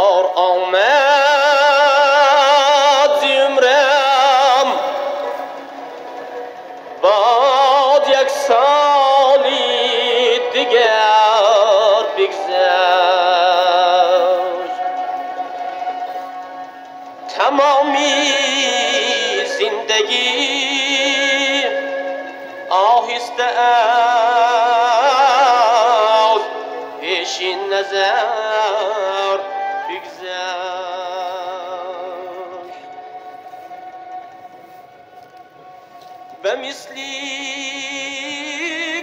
بار آمد زمرم باد یک سالی دیگر بگذشت تمامی زندگی آهسته از پیشین نظر بگذشت به مثلی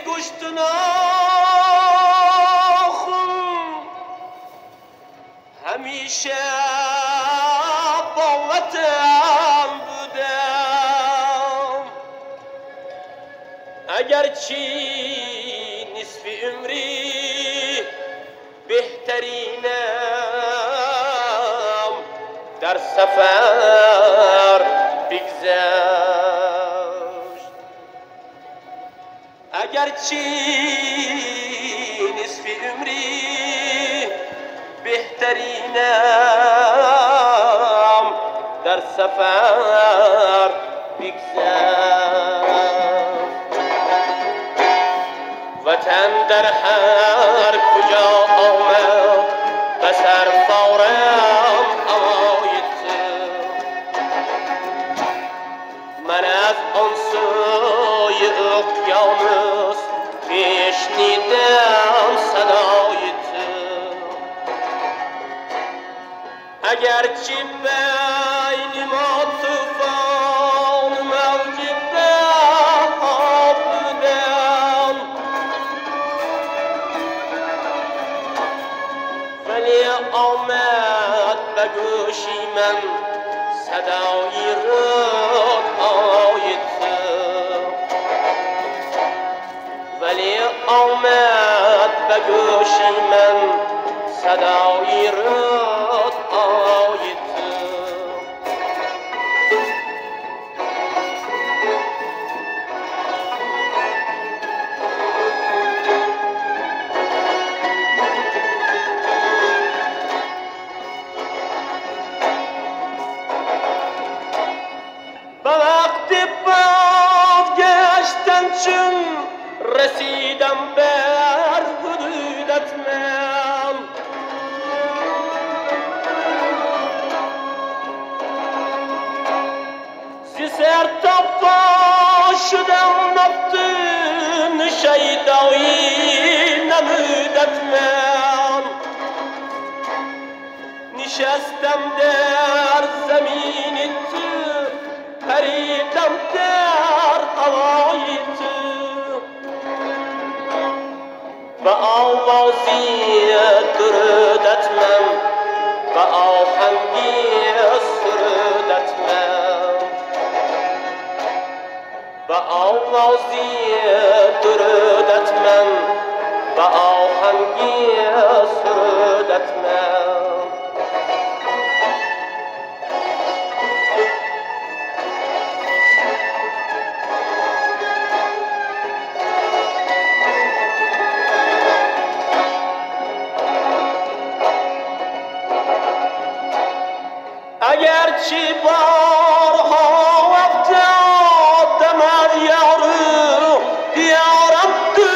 گوشت ناخن همیشه با وطن بودم اگرچه نصف عمری بهترینم در سفر بگذشت اگرچه نصف عمری بهترینم در سفر بگذشت وطن در هر کجا آمد به سرفارم هوای تو من از آن سوی اقیانوس بشنیدم صدای تو اگرچه بین ما طوفان موج بها بودم ولی آمد به گوشی من صدای رودهای تو ولی آمد به گوشی من صدای رودهای تو به وقت بازگشتن چون رسیدم بر حدودت من زی سر تا پا شدم نفتون شیدایی نمودت من نشستم در زمین تو پریدم در هوای تو به آوازی درودت من به آهنگی سرودت من به آوازی درودت من به آهنگی سرودت من اگرچه بارها افتادم از یارم دور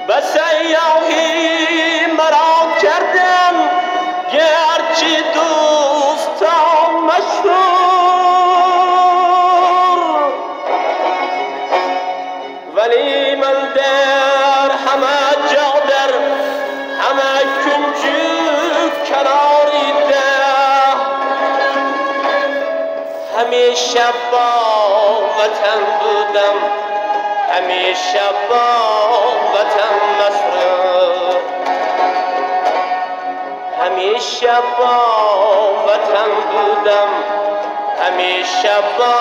به سیاهی مرا کردم گرچه دوستان مشهور ولی من در همه جا در همه کنج کناری ده همیشه با وطن بودم همیشه با وطن مسرور همیشه با وطن بودم همیشه با